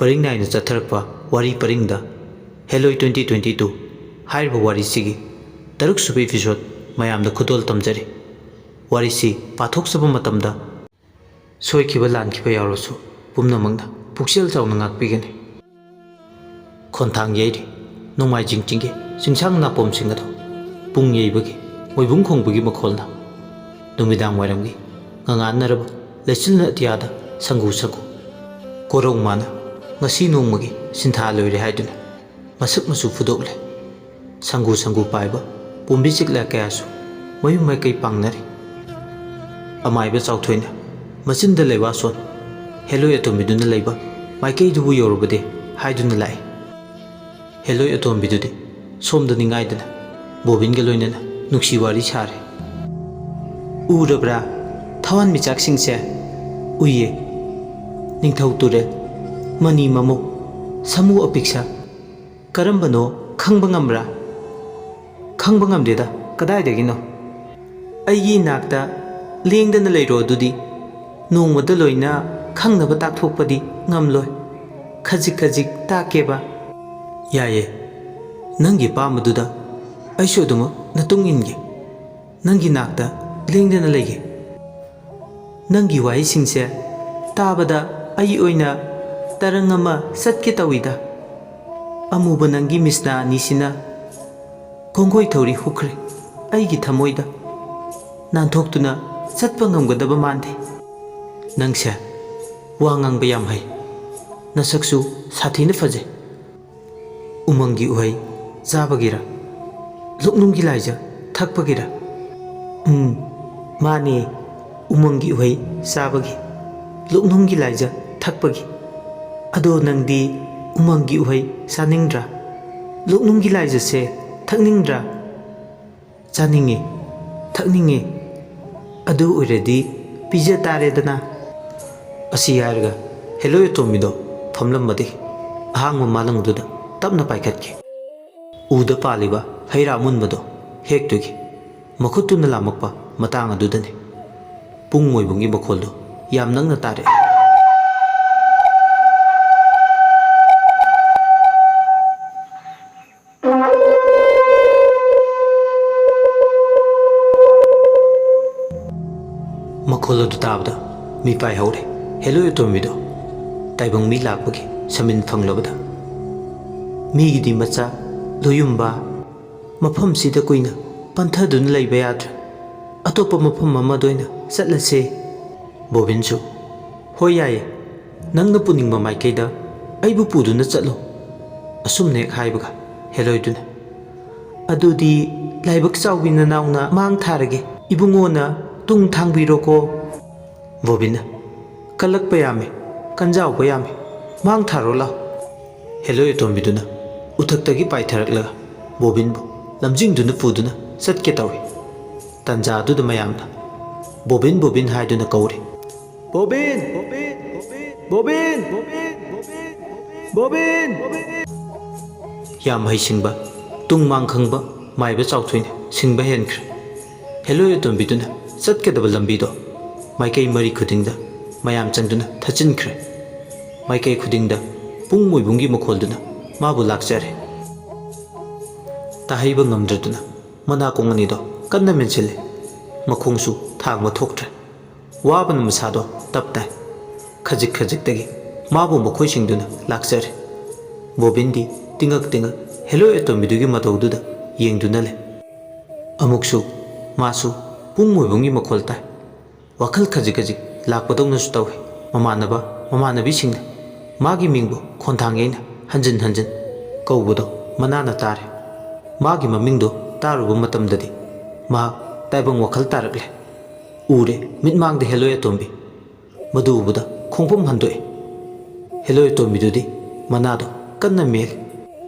ꯄꯔꯤꯡ ꯅꯥꯏꯅ ꯆꯠꯊꯔꯛꯄ ꯋꯥꯔꯤ ꯄꯔꯤꯡꯗ ꯍꯦꯂꯣꯏ 2022 ꯍꯥꯏꯔꯤꯕ ꯋꯥꯔꯤꯁꯤꯒꯤ ꯇꯔꯨꯛꯁꯨꯕ ꯏꯄꯤꯁꯣꯗ ꯃꯌꯥꯝꯗ ꯈꯨꯗꯣꯜ ꯇꯝꯖꯔꯤ꯫ ꯋꯥꯔꯤꯁꯤ ꯄꯥꯊꯣꯛꯆꯕ ꯃꯇꯝꯗ ꯁꯣꯏꯈꯤꯕ ꯂꯥꯟꯈꯤꯕ ꯌꯥꯎꯔꯁꯨ ꯄꯨꯝꯅꯃꯛꯅ ꯄꯨꯛꯆꯦꯜ ꯆꯥꯎꯅ ꯉꯥꯛꯄꯤꯒꯅꯤ꯫ ꯈꯣꯟꯊꯥꯡ ꯌꯩꯔꯤ ꯅꯣꯡꯃꯥꯏꯖꯤꯡ ꯆꯤꯡꯒꯤ ꯆꯤꯡꯁꯥꯡ ꯅꯥꯄꯣꯝꯁꯤꯡ ꯑꯗꯨ ꯄꯨꯡ ꯌꯩꯕꯒꯤ ꯃꯣꯏꯕꯨꯡ ꯈꯣꯡꯕꯒꯤ ꯃꯈꯣꯜꯅ ꯅꯨꯃꯤꯗꯥꯡ ꯋꯥꯏꯔꯝꯒꯤ ꯉꯉꯥꯟꯅꯔꯕ ꯂꯩꯆꯤꯜꯅ ꯑꯇꯤꯌꯥꯗ ꯁꯪꯒꯨ ꯁꯪꯒꯨ ꯀꯣꯔꯧ ꯃꯥꯅ ꯉꯁꯤ ꯅꯣꯡꯃꯒꯤ ꯁꯤꯟꯊꯥ ꯂꯣꯏꯔꯦ ꯍꯥꯏꯗꯨꯅ ꯃꯁꯛ ꯃꯆꯨ ꯐꯨꯗꯣꯛꯂꯦ꯫ ꯁꯪꯒꯨ ꯁꯪꯒꯨ ꯄꯥꯏꯕ ꯄꯣꯝꯕꯤ ꯆꯤꯛꯂꯥ ꯀꯌꯥꯁꯨ ꯃꯌꯨꯝ ꯃꯥꯏꯀꯩ ꯄꯥꯡꯅꯔꯤ꯫ ꯑꯃꯥꯏꯕ ꯆꯥꯎꯊꯣꯏꯅ ꯃꯆꯤꯟꯗ ꯂꯩꯋꯥꯁꯣꯟ ꯍꯦꯂꯣꯏ ꯑꯇꯣꯝꯕꯤꯗꯨꯅ ꯂꯩꯕ ꯃꯥꯏꯀꯩꯗꯨꯕꯨ ꯌꯧꯔꯕꯗꯤ ꯍꯥꯏꯗꯨꯅ ꯂꯥꯛꯏ꯫ ꯍꯦꯂꯣꯏ ꯑꯇꯣꯝꯕꯤꯗꯨꯗꯤ ꯁꯣꯝꯗ ꯅꯤꯡꯉꯥꯏꯗꯅ ꯕꯣꯕꯤꯟꯒ ꯂꯣꯏꯅꯅ ꯅꯨꯡꯁꯤ ꯋꯥꯔꯤ ꯁꯥꯔꯦ꯫ ꯎꯔꯕ꯭ꯔꯥ ꯊꯋꯥꯟꯃꯤꯆꯥꯛꯁꯤꯡꯁꯦ? ꯎꯏꯌꯦ꯫ ꯅꯤꯡꯊꯧ ꯇꯨꯔꯦꯜ, ꯃꯅꯤ ꯃꯃꯧ, ꯁꯥꯃꯨ ꯑꯄꯤꯛꯁꯥ, ꯀꯔꯝꯕꯅꯣ ꯈꯪꯕ ꯉꯝꯕ꯭ꯔꯥ? ꯈꯪꯕ ꯉꯝꯗꯦꯗ, ꯀꯗꯥꯏꯗꯒꯤꯅꯣ? ꯑꯩꯒꯤ ꯏꯅꯥꯛꯇ ꯂꯦꯡꯗꯅ ꯂꯩꯔꯣ ꯑꯗꯨꯗꯤ ꯅꯣꯡꯃꯗ ꯂꯣꯏꯅ ꯈꯪꯅꯕ ꯇꯥꯛꯊꯣꯛꯄꯗꯤ ꯉꯝꯂꯣꯏ꯫ ꯈꯖꯤꯛ ꯈꯖꯤꯛ ꯇꯥꯛꯀꯦꯕ꯫ ꯌꯥꯏꯌꯦ, ꯅꯪꯒꯤ ꯑꯄꯥꯝꯕꯗꯨꯗ ꯑꯩꯁꯨ ꯑꯗꯨꯃꯛ ꯅꯇꯨꯡ ꯏꯟꯒꯦ, ꯅꯪꯒꯤ ꯅꯥꯛꯇ ꯂꯦꯡꯗꯅ ꯂꯩꯒꯦ꯫ ꯅꯪꯒꯤ ꯋꯥꯍꯩꯁꯤꯡꯁꯦ ꯇꯥꯕꯗ ꯑꯩ ꯑꯣꯏꯅ ꯇꯔꯪ ꯑꯃ ꯆꯠꯀꯦ ꯇꯧꯏꯗ꯫ ꯑꯃꯨꯕ ꯅꯪꯒꯤ ꯃꯤꯁꯅꯥ ꯑꯅꯤꯁꯤꯅ ꯈꯣꯡꯒꯣꯏ ꯊꯧꯔꯤ ꯍꯨꯛꯈ꯭ꯔꯦ ꯑꯩꯒꯤ ꯊꯃꯣꯏꯗ, ꯅꯥꯟꯊꯣꯛꯇꯨꯅ ꯆꯠꯄ ꯉꯝꯒꯗꯕ ꯃꯥꯟꯗꯦ꯫ ꯅꯪꯁꯦ ꯋꯥ ꯉꯥꯡꯕ ꯌꯥꯝ ꯍꯩ, ꯅꯁꯛꯁꯨ ꯁꯥꯊꯤꯅ ꯐꯖꯩ꯫ ꯎꯃꯪꯒꯤ ꯎꯍꯩ ꯆꯥꯕꯒꯤꯔ, ꯂꯨꯛꯅꯨꯡꯒꯤ ꯂꯥꯏꯖ ꯊꯛꯄꯒꯤꯔ? ꯃꯥꯅꯦ, ꯎꯃꯪꯒꯤ ꯎꯍꯩ ꯆꯥꯕꯒꯤ, ꯂꯨꯛꯅꯨꯡꯒꯤ ꯂꯥꯏꯖ ꯊꯛꯄꯒꯤ꯫ ꯑꯗꯣ ꯅꯪꯗꯤ ꯎꯃꯪꯒꯤ ꯎꯍꯩ ꯆꯥꯅꯤꯡꯗ꯭ꯔꯥ? ꯂꯨꯛꯅꯨꯡꯒꯤ ꯂꯥꯏꯖꯁꯦ ꯊꯛꯅꯤꯡꯗ꯭ꯔꯥ? ꯆꯥꯅꯤꯡꯉꯦ, ꯊꯛꯅꯤꯡꯉꯦ꯫ ꯑꯗꯨ ꯑꯣꯏꯔꯗꯤ ꯄꯤꯖ ꯇꯥꯔꯦꯗꯅ꯫ ꯑꯁꯤ ꯍꯥꯏꯔꯒ ꯍꯦꯂꯣꯏ ꯑꯇꯣꯝꯕꯤꯗꯣ ꯐꯝꯂꯝꯕꯗꯒꯤ ꯑꯍꯥꯡꯕ ꯃꯥꯂꯪꯗꯨꯗ ꯇꯞꯅ ꯄꯥꯏꯈꯠꯈꯤ꯫ ꯎꯗ ꯄꯥꯜꯂꯤꯕ ꯍꯩꯔꯥ ꯑꯃꯨꯟꯕꯗꯣ ꯍꯦꯛꯇꯨꯒꯤ ꯃꯈꯨꯠꯇꯨꯅ ꯂꯥꯝꯃꯛꯄ ꯃꯇꯥꯡ ꯑꯗꯨꯗꯅꯤ ꯄꯨꯡ ꯃꯣꯏꯕꯨꯡꯒꯤ ꯃꯈꯣꯜꯗꯣ ꯌꯥꯝ ꯅꯛꯅ ꯇꯥꯔꯛꯑꯦ꯫ ꯃꯈꯣꯜ ꯑꯗꯨ ꯇꯥꯕꯗ ꯃꯤꯄꯥꯏ ꯍꯧꯔꯦ ꯍꯦꯂꯣꯏ ꯑꯇꯣꯝꯕꯤꯗꯣ ꯇꯥꯏꯕꯪ ꯃꯤ ꯂꯥꯛꯄꯒꯤ ꯁꯃꯤꯟ ꯐꯪꯂꯕꯗ꯫ ꯃꯤꯒꯤꯗꯤ ꯃꯆꯥ ꯂꯣꯌꯨꯝꯕ, ꯃꯐꯝꯁꯤꯗ ꯀꯨꯏꯅ ꯄꯟꯊꯗꯨꯅ ꯂꯩꯕ ꯌꯥꯗ꯭ꯔꯦ, ꯑꯇꯣꯞꯄ ꯃꯐꯝ ꯑꯃꯗ ꯑꯣꯏꯅ ꯆꯠꯂꯁꯦ꯫ ꯕꯣꯕꯤꯟꯁꯨ ꯍꯣꯏ ꯌꯥꯏꯌꯦ, ꯅꯪꯅ ꯄꯨꯅꯤꯡꯕ ꯃꯥꯏꯀꯩꯗ ꯑꯩꯕꯨ ꯄꯨꯗꯨꯅ ꯆꯠꯂꯣ꯫ ꯑꯁꯨꯝꯅ ꯍꯦꯛ ꯍꯥꯏꯕꯒ ꯍꯦꯂꯣꯏꯗꯨꯅ ꯑꯗꯨꯗꯤ ꯂꯥꯏꯕꯛ ꯆꯥꯎꯕꯤ ꯅꯅꯥꯎꯅ ꯃꯥꯡ ꯊꯥꯔꯒꯦ, ꯏꯕꯨꯡꯉꯣꯅ ꯇꯨꯡ ꯊꯥꯡꯕꯤꯔꯣꯀꯣ꯫ ꯕꯣꯕꯤꯟꯅ ꯀꯜꯂꯛꯄ ꯌꯥꯝꯃꯤ, ꯀꯟꯖꯥꯎꯕ ꯌꯥꯝꯃꯤ, ꯃꯥꯡ ꯊꯥꯔꯣ ꯂꯥꯎ꯫ ꯍꯦꯂꯣꯏ ꯑꯇꯣꯝꯕꯤꯗꯨꯅ ꯎꯊꯛꯇꯒꯤ ꯄꯥꯏꯊꯔꯛꯂꯒ ꯕꯣꯕꯤꯟꯕꯨ ꯂꯝꯖꯤꯡꯗꯨꯅ ꯄꯨꯗꯨꯅ ꯆꯠꯀꯦ ꯇꯧꯏ꯫ ꯇꯟꯖꯥ ꯑꯗꯨꯗ ꯃꯌꯥꯝꯅ ꯕꯣꯕꯤꯟ ꯕꯣꯕꯤꯟ ꯍꯥꯏꯗꯨꯅ ꯀꯧꯔꯤ꯫ ꯕꯣꯕꯤꯟ! ꯕꯣꯕꯤꯟ! ꯕꯣꯕꯤꯟ! ꯌꯥꯝ ꯍꯩꯁꯤꯡꯕ, ꯇꯨꯡ ꯃꯥꯡ ꯈꯪꯕ ꯃꯥꯏꯕ ꯆꯥꯎꯊꯣꯏꯅ ꯁꯤꯡꯕ ꯍꯦꯟꯈ꯭ꯔꯦ꯫ ꯍꯦꯂꯣꯏ ꯑꯇꯣꯝꯕꯤꯗꯨꯅ ꯆꯠꯀꯗꯕ ꯂꯝꯕꯤꯗꯣ ꯃꯥꯏꯀꯩ ꯃꯔꯤ ꯈꯨꯗꯤꯡꯗ ꯃꯌꯥꯝ ꯆꯪꯗꯨꯅ ꯊꯠꯆꯤꯟꯈ꯭ꯔꯦ꯫ ꯃꯥꯏꯀꯩ ꯈꯨꯗꯤꯡꯗ ꯄꯨꯡ ꯃꯣꯏꯕꯨꯡꯒꯤ ꯃꯈꯣꯜꯗꯨꯅ ꯃꯥꯕꯨ ꯂꯥꯛꯆꯔꯦ꯫ ꯇꯥꯍꯩꯕ ꯉꯝꯗ꯭ꯔꯗꯨꯅ ꯃꯅꯥꯀꯣꯡ ꯑꯅꯤꯗꯣ ꯀꯟꯅ ꯃꯦꯟꯁꯤꯜꯂꯦ, ꯃꯈꯣꯡꯁꯨ ꯊꯥꯡꯕ ꯊꯣꯛꯇ꯭ꯔꯦ꯫ ꯋꯥꯕꯅ ꯃꯁꯥꯗꯣ ꯇꯞ ꯇꯥꯏ꯫ ꯈꯖꯤꯛ ꯈꯖꯤꯛꯇꯒꯤ ꯃꯥꯕꯨ ꯃꯈꯣꯏꯁꯤꯡꯗꯨꯅ ꯂꯥꯛꯆꯔꯦ꯫ ꯕꯣꯕꯤꯟꯗꯤ ꯇꯤꯡꯉꯛ ꯇꯤꯡꯉꯛ ꯍꯦꯂꯣꯏ ꯑꯇꯣꯝꯕꯤꯗꯨꯒꯤ ꯃꯇꯧꯗꯨꯗ ꯌꯦꯡꯗꯨꯅ ꯂꯩ꯫ ꯑꯃꯨꯛꯁꯨ ꯃꯥꯁꯨ ꯄꯨꯡ ꯃꯣꯏꯕꯨꯡꯒꯤ ꯃꯈꯣꯜ ꯇꯥꯏ꯫ ꯋꯥꯈꯜ ꯈꯖꯤꯛ ꯈꯖꯤꯛ ꯂꯥꯛꯄꯗꯧꯅꯁꯨ ꯇꯧꯏ꯫ ꯃꯃꯥꯟꯅꯕ ꯃꯃꯥꯟꯅꯕꯤꯁꯤꯡꯅ ꯃꯥꯒꯤ ꯃꯤꯡꯕꯨ ꯈꯣꯟꯊꯥꯡ ꯌꯩꯅ ꯍꯟꯖꯤꯟ ꯍꯟꯖꯤꯟ ꯀꯧꯕꯗꯣ ꯃꯅꯥꯅ ꯇꯥꯔꯦ꯫ ꯃꯥꯒꯤ ꯃꯃꯤꯡꯗꯣ ꯇꯥꯔꯨꯕ ꯃꯇꯝꯗꯗꯤ ꯃꯍꯥꯛ ꯇꯥꯏꯕꯪ ꯋꯥꯈꯜ ꯇꯥꯔꯛꯂꯦ꯫ ꯎꯔꯦ ꯃꯤꯠꯃꯥꯡꯗ ꯍꯦꯂꯣꯏ ꯑꯇꯣꯝꯕꯤ, ꯃꯗꯨ ꯎꯕꯗ ꯈꯣꯡꯐꯝ ꯍꯟꯗꯣꯛꯑꯦ꯫ ꯍꯦꯂꯣꯏ ꯑꯇꯣꯝꯕꯤꯗꯨꯗꯤ ꯃꯅꯥꯗꯣ ꯀꯟꯅ ꯃꯦꯜꯂꯤ꯫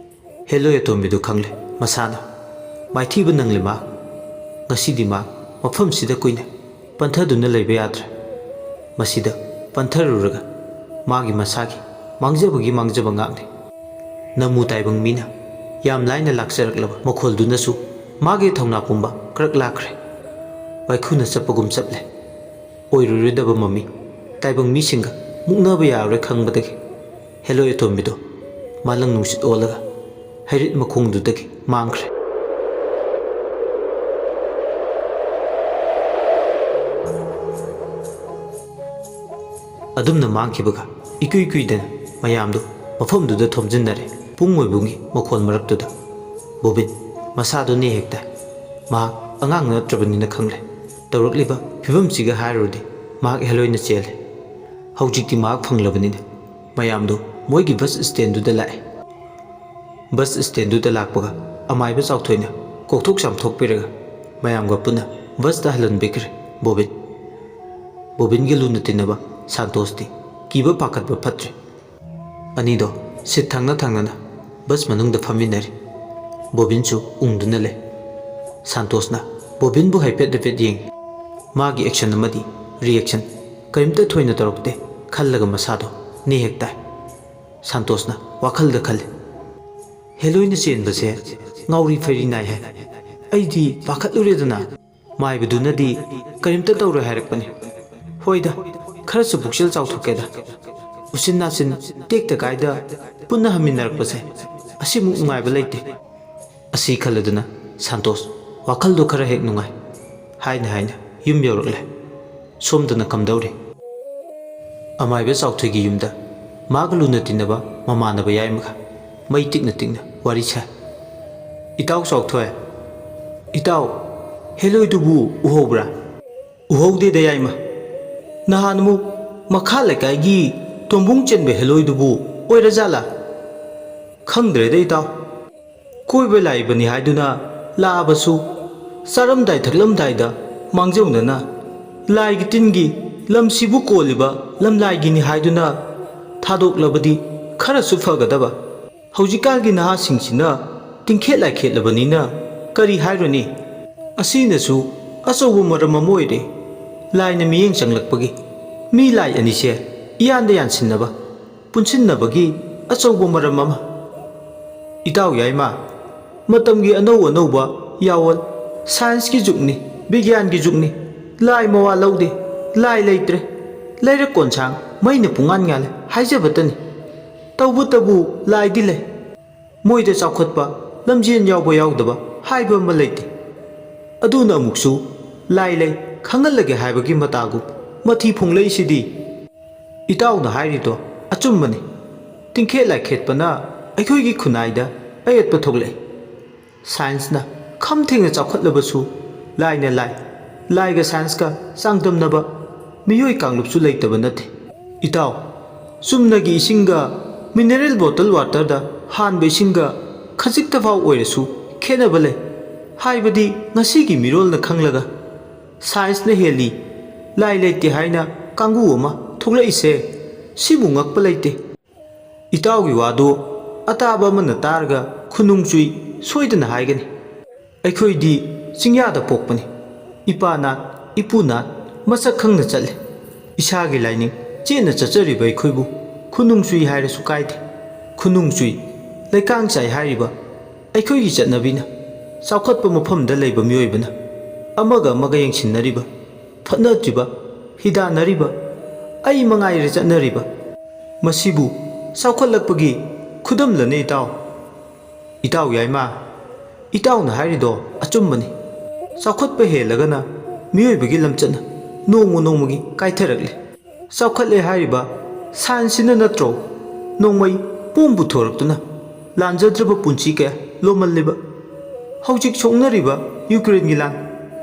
ꯍꯦꯂꯣꯏ ꯑꯇꯣꯝꯕꯤꯗꯨ ꯈꯪꯂꯦ ꯃꯁꯥꯅ ꯃꯥꯏꯊꯤꯕ ꯅꯪꯂꯦ ꯃꯍꯥꯛ꯫ ꯉꯁꯤꯗꯤ ꯃꯍꯥꯛ ꯃꯐꯝꯁꯤꯗ ꯀꯨꯏꯅ ꯄꯟꯊꯗꯨꯅ ꯂꯩꯕ ꯌꯥꯗ꯭ꯔꯦ꯫ ꯃꯁꯤꯗ ꯄꯟꯊꯔꯨꯔꯒ ꯃꯥꯒꯤ ꯃꯁꯥꯒꯤ ꯃꯥꯡꯖꯕꯒꯤ ꯃꯥꯡꯖꯕ ꯉꯥꯛꯅꯤ꯫ ꯅꯃꯨ ꯇꯥꯏꯕꯪ ꯃꯤꯅ ꯌꯥꯝ ꯂꯥꯏꯅ ꯂꯥꯛꯆꯔꯛꯂꯕ ꯃꯈꯣꯜꯗꯨꯅꯁꯨ ꯃꯥꯒꯤ ꯊꯧꯅꯥ ꯄꯨꯝꯕ ꯀ꯭ꯔꯛ ꯂꯥꯛꯈ꯭ꯔꯦ꯫ ꯋꯥꯏꯈꯨꯅ ꯆꯠꯄꯒꯨꯝ ꯆꯠꯂꯦ꯫ ꯑꯣꯏꯔꯔꯣꯏꯗꯕ ꯃꯃꯤ ꯇꯥꯏꯕꯪ ꯃꯤꯁꯤꯡꯒ ꯃꯨꯛꯅꯕ ꯌꯥꯔꯔꯣꯏ ꯈꯪꯕꯗꯒꯤ ꯍꯦꯂꯣꯏ ꯑꯇꯣꯝꯕꯤꯗꯣ ꯃꯥꯂꯪ ꯅꯨꯡꯁꯤꯠ ꯑꯣꯜꯂꯒ ꯍꯩꯔꯤꯠ ꯃꯈꯣꯡꯗꯨꯗꯒꯤ ꯃꯥꯡꯈ꯭ꯔꯦ꯫ ꯑꯗꯨꯝꯅ ꯃꯥꯡꯈꯤꯕꯒ ꯏꯀꯨꯏ ꯀꯨꯏꯗꯅ ꯃꯌꯥꯝꯗꯨ ꯃꯐꯝꯗꯨꯗ ꯊꯣꯝꯖꯤꯟꯅꯔꯦ꯫ ꯄꯨꯡ ꯑꯣꯏꯕꯨꯡꯒꯤ ꯃꯈꯣꯜ ꯃꯔꯛꯇꯨꯗ ꯕꯣꯕꯤꯟ ꯃꯁꯥꯗꯨ ꯅꯦꯍꯦꯛ ꯇꯥꯏ꯫ ꯃꯍꯥꯛ ꯑꯉꯥꯡ ꯅꯠꯇ꯭ꯔꯕꯅꯤꯅ ꯈꯪꯂꯦ꯫ ꯇꯧꯔꯛꯂꯤꯕ ꯐꯤꯕꯝꯁꯤꯒ ꯍꯥꯏꯔꯨꯔꯗꯤ ꯃꯍꯥꯛ ꯍꯦꯂꯣꯏꯅ ꯆꯦꯜꯂꯦ꯫ ꯍꯧꯖꯤꯛꯇꯤ ꯃꯍꯥꯛ ꯐꯪꯂꯕꯅꯤꯅ ꯃꯌꯥꯝꯗꯨ ꯃꯣꯏꯒꯤ ꯕꯁ ꯁ꯭ꯇꯦꯟꯗꯨꯗ ꯂꯥꯛꯑꯦ꯫ ꯕꯁ ꯁ꯭ꯇꯦꯟꯗꯨꯗ ꯂꯥꯛꯄꯒ ꯑꯃꯥꯏꯕ ꯆꯥꯎꯊꯣꯏꯅ ꯀꯣꯛꯊꯣꯛ ꯆꯥꯝꯊꯣꯛꯄꯤꯔꯒ ꯃꯌꯥꯝꯒ ꯄꯨꯟꯅ ꯕꯁꯇ ꯍꯜꯍꯟꯕꯤꯈ꯭ꯔꯦ꯫ ꯕꯣꯕꯤꯟꯒ ꯂꯨꯅ ꯇꯤꯟꯅꯕ ꯁꯥꯟꯇꯣꯁꯇꯤ ꯀꯤꯕ ꯄꯥꯈꯠꯄ ꯐꯠꯇ꯭ꯔꯦ꯫ ꯑꯅꯤꯗꯣ ꯁꯤꯠ ꯊꯪꯅ ꯊꯪꯅꯅ ꯕꯁ ꯃꯅꯨꯡꯗ ꯐꯝꯃꯤꯟꯅꯔꯤ꯫ ꯕꯣꯕꯤꯟꯁꯨ ꯎꯪꯗꯨꯅ ꯂꯩ꯫ ꯁꯥꯟꯇꯣꯁꯅ ꯕꯣꯕꯤꯟꯕꯨ ꯍꯥꯏꯐꯦꯠ ꯌꯦꯡꯉꯤ꯫ ꯃꯥꯒꯤ ꯑꯦꯛꯁꯟ ꯑꯃꯗꯤ ꯔꯤꯑꯦꯛꯁꯟ ꯀꯔꯤꯝꯇ ꯊꯣꯏꯅ ꯇꯧꯔꯛꯇꯦ ꯈꯜꯂꯒ ꯃꯁꯥꯗꯣ ꯅꯦꯍꯦꯛ ꯇꯥꯏ꯫ ꯁꯥꯟꯇꯣꯁꯅ ꯋꯥꯈꯜꯗ ꯈꯜꯂꯤ, ꯍꯦꯂꯣꯏꯅ ꯆꯦꯟꯕꯁꯦ ꯉꯥꯎꯔꯤ ꯐꯩꯔꯤ ꯅꯥꯏ ꯍꯥꯏ꯫ ꯑꯩꯗꯤ ꯄꯥꯈꯠꯂꯨꯔꯦꯗꯅ꯫ ꯃꯥꯏꯕꯗꯨꯅꯗꯤ ꯀꯔꯤꯝꯇ ꯇꯧꯔꯣꯏ ꯍꯥꯏꯔꯛꯄꯅꯤ꯫ ꯍꯣꯏꯗ, ꯈꯔꯁꯨ ꯄꯨꯛꯆꯦꯜ ꯆꯥꯎꯊꯣꯛꯀꯦꯗ꯫ ꯎꯆꯤꯟ ꯅꯥꯆꯤꯟ ꯇꯦꯛꯇ ꯀꯥꯏꯗ ꯄꯨꯟꯅ ꯍꯟꯃꯤꯟꯅꯔꯛꯄꯁꯦ ꯑꯁꯤꯃꯨꯛ ꯅꯨꯡꯉꯥꯏꯕ ꯂꯩꯇꯦ꯫ ꯑꯁꯤ ꯈꯜꯂꯗꯨꯅ ꯁꯥꯟꯇꯣꯁ ꯋꯥꯈꯜꯗꯣ ꯈꯔ ꯍꯦꯛ ꯅꯨꯡꯉꯥꯏ꯫ ꯍꯥꯏꯅ ꯌꯨꯝ ꯌꯧꯔꯛꯂꯦ꯫ ꯁꯣꯝꯗꯅ ꯀꯝꯗꯧꯔꯤ? ꯑꯃꯥꯏꯕ ꯆꯥꯎꯊꯣꯏꯒꯤ ꯌꯨꯝꯗ ꯃꯥꯒ ꯂꯨꯅ ꯇꯤꯟꯅꯕ ꯃꯃꯥꯟꯅꯕ ꯌꯥꯏꯃꯒ ꯃꯩ ꯇꯤꯛꯅ ꯋꯥꯔꯤ ꯁꯥꯏ꯫ ꯏꯇꯥꯎ ꯆꯥꯎꯊꯣꯏ, ꯏꯇꯥꯎ ꯍꯦꯂꯣꯏꯗꯨꯕꯨ ꯎꯍꯧꯕ꯭ꯔꯥ? ꯎꯍꯧꯗꯦꯗ ꯌꯥꯏꯃ꯫ ꯅꯍꯥꯟꯃꯨꯛ ꯃꯈꯥ ꯂꯩꯀꯥꯏꯒꯤ ꯇꯣꯝꯕꯨꯡ ꯆꯦꯟꯕ ꯍꯦꯂꯣꯏꯗꯨꯕꯨ ꯑꯣꯏꯔꯖꯥꯠꯂꯥ? ꯈꯪꯗ꯭ꯔꯦꯗ ꯏꯇꯥꯎ꯫ ꯀꯣꯏꯕ ꯂꯥꯛꯏꯕꯅꯤ ꯍꯥꯏꯗꯨꯅ ꯂꯥꯛꯑꯕꯁꯨ ꯆꯥꯔꯝꯗꯥꯏ ꯊꯛꯂꯝꯗꯥꯏꯗ ꯃꯥꯡꯖꯧꯅꯅ ꯂꯥꯏꯒꯤ ꯇꯤꯟꯒꯤ ꯂꯝꯁꯤꯕꯨ ꯀꯣꯜꯂꯤꯕ ꯂꯝꯂꯥꯏꯒꯤꯅꯤ ꯍꯥꯏꯗꯨꯅ ꯊꯥꯗꯣꯛꯂꯕꯗꯤ ꯈꯔꯁꯨ ꯐꯒꯗꯕ꯫ ꯍꯧꯖꯤꯛꯀꯥꯟꯒꯤ ꯅꯍꯥꯁꯤꯡꯁꯤꯅ ꯇꯤꯡꯈꯦꯠ ꯂꯥꯏꯈꯦꯠꯂꯕꯅꯤꯅ ꯀꯔꯤ ꯍꯥꯏꯔꯨꯅꯤ? ꯑꯁꯤꯅꯁꯨ ꯑꯆꯧꯕ ꯃꯔꯝ ꯑꯃ ꯑꯣꯏꯔꯦ ꯂꯥꯏꯅ ꯃꯤꯠꯌꯦꯡ ꯆꯪꯂꯛꯄꯒꯤ꯫ ꯃꯤ ꯂꯥꯏ ꯑꯅꯤꯁꯦ ꯏꯌꯥꯟꯗ ꯌꯥꯟꯁꯤꯟꯅꯕ, ꯄꯨꯟꯁꯤꯟꯅꯕꯒꯤ ꯑꯆꯧꯕ ꯃꯔꯝ ꯑꯃ꯫ ꯏꯇꯥꯎ ꯌꯥꯏꯃ, ꯃꯇꯝꯒꯤ ꯑꯅꯧ ꯑꯅꯧꯕ ꯌꯥꯑꯣꯜ, ꯁꯥꯏꯟꯁꯀꯤ ꯖꯨꯒꯅꯤ, ꯕꯤꯒ꯭ꯌꯥꯟꯒꯤ ꯖꯨꯒꯅꯤ꯫ ꯂꯥꯏ ꯃꯋꯥ ꯂꯧꯗꯦ, ꯂꯥꯏ ꯂꯩꯇ꯭ꯔꯦ, ꯂꯩꯔꯛ ꯀꯣꯟꯁꯥꯡ ꯃꯩꯅ ꯄꯨꯡꯉꯥꯟ ꯉꯥꯜꯂꯦ ꯍꯥꯏꯖꯕꯇꯅꯤ꯫ ꯇꯧꯕꯇꯕꯨ ꯂꯥꯏꯗꯤ ꯂꯩ꯫ ꯃꯣꯏꯗ ꯆꯥꯎꯈꯠꯄ, ꯂꯝꯖꯦꯟ ꯌꯥꯎꯕ ꯌꯥꯎꯗꯕ ꯍꯥꯏꯕ ꯑꯃ ꯂꯩꯇꯦ꯫ ꯑꯗꯨꯅ ꯑꯃꯨꯛꯁꯨ ꯂꯥꯏ ꯂꯩ ꯈꯪꯍꯜꯂꯒꯦ ꯍꯥꯏꯕꯒꯤ ꯃꯇꯥꯒꯨꯝ ꯃꯊꯤ ꯐꯣꯡꯂꯛꯏꯁꯤꯗꯤ꯫ ꯏꯇꯥꯎꯅ ꯍꯥꯏꯔꯤꯗꯣ ꯑꯆꯨꯝꯕꯅꯤ꯫ ꯇꯤꯡꯈꯦꯠ ꯂꯥꯏꯈꯦꯠꯄꯅ ꯑꯩꯈꯣꯏꯒꯤ ꯈꯨꯟꯅꯥꯏꯗ ꯑꯌꯦꯠꯄ ꯊꯣꯛꯂꯛꯏ꯫ ꯁꯥꯏꯟꯁꯅ ꯈꯝ ꯊꯦꯡꯅ ꯆꯥꯎꯈꯠꯂꯕꯁꯨ ꯂꯥꯏꯅ ꯂꯥꯏ, ꯂꯥꯏꯒ ꯁꯥꯏꯟꯁꯀ ꯆꯥꯡꯗꯝꯅꯕ ꯃꯤꯑꯣꯏ ꯀꯥꯡꯂꯨꯞꯁꯨ ꯂꯩꯇꯕ ꯅꯠꯇꯦ꯫ ꯏꯇꯥꯎ, ꯆꯨꯝꯅꯒꯤ ꯏꯁꯤꯡꯒ ꯃꯤꯅꯔꯦꯜ ꯕꯣꯇꯜ ꯋꯥꯇꯔꯗ ꯍꯥꯟꯕ ꯏꯁꯤꯡꯒ ꯈꯖꯤꯛꯇꯐꯥꯎ ꯑꯣꯏꯔꯁꯨ ꯈꯦꯠꯅꯕ ꯂꯩ꯫ ꯍꯥꯏꯕꯗꯤ ꯉꯁꯤꯒꯤ ꯃꯤꯔꯣꯜꯅ ꯈꯪꯂꯒ ꯁꯥꯏꯟꯁꯅ ꯍꯦꯜꯂꯤ, ꯂꯥꯏ ꯂꯩꯇꯦ ꯍꯥꯏꯅ ꯀꯥꯡꯕꯨ ꯑꯃ ꯊꯣꯛꯂꯛꯏꯁꯦ ꯁꯤꯕꯨ ꯉꯛꯄ ꯂꯩꯇꯦ꯫ ꯏꯇꯥꯎꯒꯤ ꯋꯥꯗꯨ ꯑꯇꯥꯕ ꯑꯃꯅ ꯇꯥꯔꯒ ꯈꯨꯅꯨꯡ ꯆꯨꯏ ꯁꯣꯏꯗꯅ ꯍꯥꯏꯒꯅꯤ꯫ ꯑꯩꯈꯣꯏꯗꯤ ꯆꯤꯡꯌꯥꯗ ꯄꯣꯛꯄꯅꯤ꯫ ꯏꯄꯥ ꯅꯥꯠ, ꯏꯄꯨ ꯅꯥꯠ ꯃꯁꯛ ꯈꯪꯅ ꯆꯠꯂꯤ꯫ ꯏꯁꯥꯒꯤ ꯂꯥꯏꯅꯤꯡ ꯆꯦꯠꯅ ꯆꯠꯆꯔꯤꯕ ꯑꯩꯈꯣꯏꯕꯨ ꯈꯨꯅꯨꯡ ꯆꯨꯏ ꯍꯥꯏꯔꯁꯨ ꯀꯥꯏꯗꯦ꯫ ꯈꯨꯅꯨꯡ ꯆꯨꯏ, ꯂꯩꯀꯥꯡ ꯆꯥꯏ ꯍꯥꯏꯔꯤꯕ ꯑꯩꯈꯣꯏꯒꯤ ꯆꯠꯅꯕꯤꯅ, ꯆꯥꯎꯈꯠꯄ ꯃꯐꯝꯗ ꯂꯩꯕ ꯃꯤꯑꯣꯏꯕꯅ ꯑꯃꯒ ꯑꯃꯒ ꯌꯦꯡꯁꯤꯟꯅꯔꯤꯕ, ꯐꯠꯅꯗ꯭ꯔꯤꯕ, ꯍꯤꯗꯥꯟꯅꯔꯤꯕ, ꯑꯩ ꯃꯉꯥꯏꯔꯦ ꯆꯠꯅꯔꯤꯕ, ꯃꯁꯤꯕꯨ ꯆꯥꯎꯈꯠꯂꯛꯄꯒꯤ ꯈꯨꯗꯝꯂꯅꯦ ꯏꯇꯥꯎ꯫ ꯏꯇꯥꯎ ꯌꯥꯏꯃ, ꯏꯇꯥꯎꯅ ꯍꯥꯏꯔꯤꯗꯣ ꯑꯆꯨꯝꯕꯅꯤ꯫ ꯆꯥꯎꯈꯠꯄ ꯍꯦꯜꯂꯒꯅ ꯃꯤꯑꯣꯏꯕꯒꯤ ꯂꯝꯆꯠꯅ ꯅꯣꯡꯃ ꯅꯣꯡꯃꯒꯤ ꯀꯥꯏꯊꯔꯛꯂꯤ꯫ ꯆꯥꯎꯈꯠꯂꯦ ꯍꯥꯏꯔꯤꯕ ꯁꯥꯏꯟꯁꯁꯤꯅ ꯅꯠꯇ꯭ꯔꯣ ꯅꯣꯡꯃꯩ ꯕꯣꯝ ꯄꯨꯊꯣꯔꯛꯇꯨꯅ ꯂꯥꯟꯖꯗ꯭ꯔꯕ ꯄꯨꯟꯁꯤ ꯀꯌꯥ ꯂꯣꯝꯍꯜꯂꯤꯕ? ꯍꯧꯖꯤꯛ ꯁꯣꯛꯅꯔꯤꯕ ꯌꯨꯀ꯭ꯔꯦꯟꯒꯤ ꯂꯥꯟ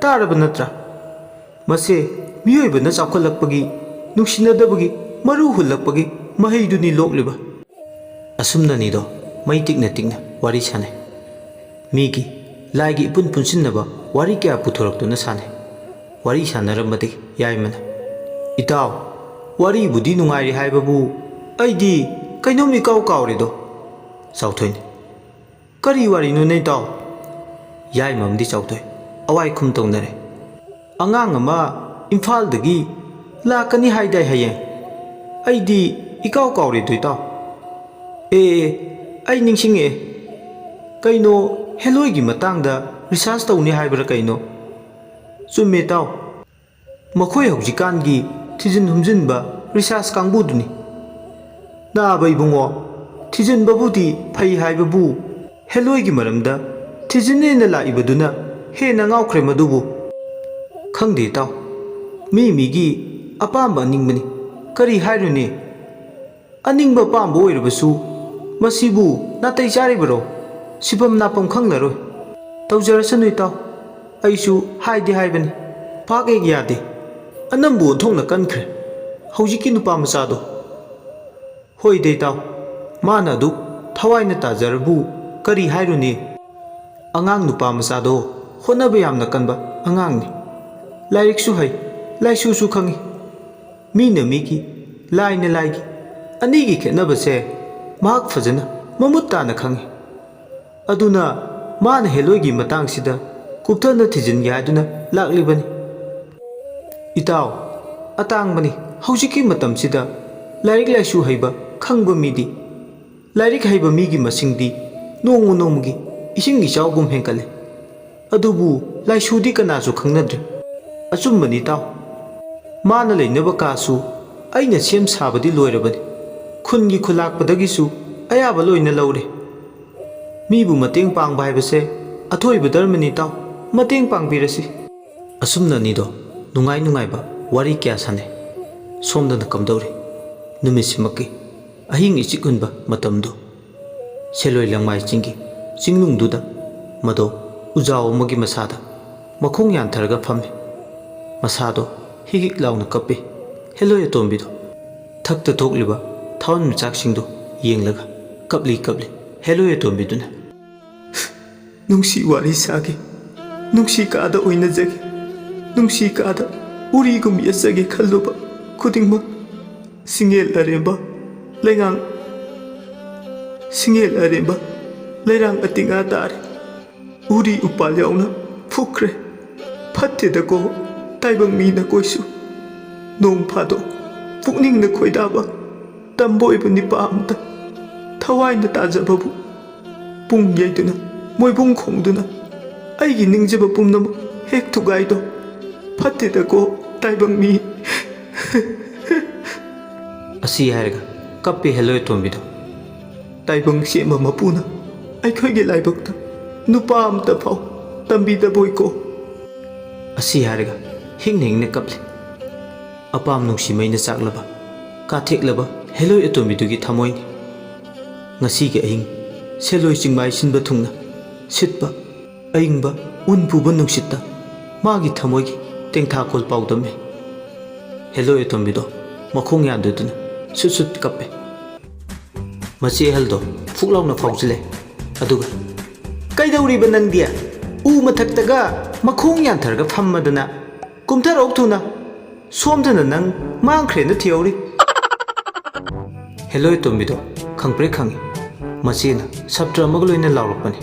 ꯇꯥꯔꯕ ꯅꯠꯇ꯭ꯔꯥ? ꯃꯁꯦ ꯃꯤꯑꯣꯏꯕꯅ ꯆꯥꯎꯈꯠꯂꯛꯄꯒꯤ, ꯅꯨꯡꯁꯤꯅꯗꯕꯒꯤ ꯃꯔꯨ ꯍꯨꯜꯂꯛꯄꯒꯤ ꯃꯍꯩꯗꯨꯅꯤ ꯂꯣꯛꯂꯤꯕ꯫ ꯑꯁꯨꯝꯅꯅꯤꯗꯣ ꯃꯩ ꯇꯤꯛꯅ ꯋꯥꯔꯤ ꯁꯥꯅꯩ꯫ ꯃꯤꯒꯤ ꯂꯥꯏꯒꯤ ꯏꯄꯨꯟ ꯄꯨꯟꯁꯤꯟꯅꯕ ꯋꯥꯔꯤ ꯀꯌꯥ ꯄꯨꯊꯣꯔꯛꯇꯨꯅ ꯁꯥꯅꯩ꯫ ꯋꯥꯔꯤ ꯁꯥꯟꯅꯔꯝꯕꯗꯒꯤ ꯌꯥꯏꯃꯅ, ꯏꯇꯥꯎ, ꯋꯥꯔꯤꯕꯨꯗꯤ ꯅꯨꯡꯉꯥꯏꯔꯤ ꯍꯥꯏꯕꯕꯨ ꯑꯩꯗꯤ ꯀꯩꯅꯣꯝ ꯏꯀꯥꯎ ꯀꯥꯎꯔꯦꯗꯣ꯫ ꯆꯥꯎꯊꯣꯏꯅꯤ, ꯀꯔꯤ ꯋꯥꯔꯤꯅꯣꯅꯦ ꯏꯇꯥꯎ? ꯌꯥꯏꯃꯗꯤ ꯆꯥꯎꯊꯣꯏ ꯑꯋꯥꯏꯈꯨꯝ ꯇꯧꯅꯔꯦ꯫ ꯑꯉꯥꯡ ꯑꯃ ꯏꯝꯐꯥꯜꯗꯒꯤ ꯂꯥꯛꯀꯅꯤ ꯍꯥꯏꯗꯥꯏ ꯍꯌꯦꯡ? ꯑꯩꯗꯤ ꯏꯀꯥꯎ ꯀꯥꯎꯔꯦꯗꯣ ꯏꯇꯥꯎ꯫ ꯑꯩ ꯅꯤꯡꯁꯤꯡꯉꯛꯑꯦ꯫ ꯀꯩꯅꯣ ꯍꯦꯂꯣꯏꯒꯤ ꯃꯇꯥꯡꯗ ꯔꯤꯁꯥꯔꯁ ꯇꯧꯅꯤ ꯍꯥꯏꯕ꯭ꯔꯥ ꯀꯩꯅꯣ? ꯆꯨꯝꯃꯦ ꯏꯇꯥꯎ, ꯃꯈꯣꯏ ꯍꯧꯖꯤꯛꯀꯥꯟꯒꯤ ꯊꯤꯖꯤꯟ ꯍꯨꯝꯖꯤꯟꯕ research ꯀꯥꯡꯕꯨꯗꯨꯅꯤ꯫ Naaba ibungo thijinbabudi phai haibabu heloigi maramda thijinena laibaduna hena ngaukhre madubu khangde taw mi migi apamba ningbani kari hairuni aningba pambo oirabasu masibu natai charibaro sibam napam khanglaroi tawjarasanu taw aisu haide haibani pake yade anambu thongna kankhre hojiki nupa masado hoi de taw mana du thawaina tajarabu kari hairuni angang nupa masado honaba yamna kanba angangni lairiksu hai laisu su khangi mina miki laina laigi anigi khenabase mahak fajana mamut tana khangi aduna mana heloigi matangsida kupthana thijin yaduna laklibani itaw atangbani hojiki matamsida lairik laisu haiba khangba midi lairik haiba migi masingdi nongu nongmugi isingi chawgum henkale adubu laisudi kanasu khangnadre achumbani taw mana leinaba kasu aina sem sabadi loirabani khungi khulakpadagisu ayaba loina lawre mibu mateng pangba haibase athoiba dharmani taw mateng pangbirasi asumna nido nungai nungai ba wari kya sane somdana kamdawre numisimaki ahing ichikunba matamdo seloi langmai chingi chingnungduda mado ujaw magi masada makhong yantharga phame masado higik launa kappe heloi tombido thakta thokliba thawn michaksingdo yenglaga kapli kapli heloi tombiduna nungsi wari sage nungsi kada oina jage nungsi kada uri gum yasage khalluba khudingma singel aremba lengang singel aremba leirang atinga tare uri upal yauna phukre phatte da ko taibang mi na koisu nong phado pukning na khoidaba tamboi bu nipa amta thawai na tajababu pung yaiduna moibung khongduna aigi ningjaba pumnam hek thugaido phatte da ko taibang mi asi harga kappe heloi tombido taibang sema mapuna ꯑꯩꯈꯣꯏꯒꯤ ꯂꯥꯏꯕꯛꯇ ꯅꯨꯄꯥ ꯑꯃꯇ ꯐꯥꯎ ꯇꯝꯕꯤꯗꯕꯣꯏꯀꯣ ꯑꯁꯤ ꯍꯥꯏꯔꯒ ꯍꯤꯡꯅ ꯍꯤꯡꯅ ꯀꯞꯂꯤ ꯑꯄꯥꯝ ꯅꯨꯡꯁꯤꯃꯩꯅ ꯆꯥꯛꯂꯕ ꯀꯥꯊꯦꯛꯂꯕ ꯍꯦꯂꯣꯏ ꯑꯇꯣꯝꯕꯤꯗꯨꯒꯤ ꯊꯃꯣꯏꯅꯤ ꯉꯁꯤꯒꯤ ꯑꯍꯤꯡ ꯁꯦꯂꯣꯏ ꯆꯤꯡꯃꯥꯏ ꯁꯤꯟꯕ ꯊꯨꯡꯅ ꯁꯤꯠꯄ ꯑꯏꯪꯕ ꯎꯟ ꯄꯨꯕ ꯅꯨꯡꯁꯤꯠꯇ ꯃꯥꯒꯤ ꯊꯃꯣꯏꯒꯤ ꯇꯦꯡꯊꯥꯈꯣꯜ ꯄꯥꯎꯗꯝꯃꯤ ꯍꯦꯂꯣꯏ ꯑꯇꯣꯝꯕꯤꯗꯣ ꯃꯈꯣꯡ ꯌꯥꯟꯗꯨꯗꯨꯅ ꯁꯨꯠ ꯁꯨꯠ ꯀꯞꯄꯦ ꯃꯆꯦ ꯑꯍꯜꯗꯣ ꯐꯨꯛ ꯂꯥꯎꯅ ꯐꯥꯎꯖꯤꯜꯂꯦ ꯑꯗꯨꯒ ꯀꯩꯗꯧꯔꯤꯕ ꯅꯪꯗꯤ ꯎ ꯃꯊꯛꯇꯒ ꯃꯈꯣꯡ ꯌꯥꯟꯊꯔꯒ ꯐꯝꯃꯗꯅ ꯀꯨꯝꯊꯔꯛꯎ ꯊꯨꯅ ꯁꯣꯝꯗꯅ ꯅꯪ ꯃꯥꯡꯈ꯭ꯔꯦꯅ ꯊꯤꯍꯧꯔꯤ ꯍꯦꯂꯣꯏ ꯇꯣꯝꯕꯤꯗꯣ ꯈꯪꯄ꯭ꯔꯦꯛ ꯈꯪꯉꯤ ꯃꯆꯦꯅ ꯁꯞꯇ꯭ꯔ ꯑꯃꯒ ꯂꯣꯏꯅ ꯂꯥꯎꯔꯛꯄꯅꯤ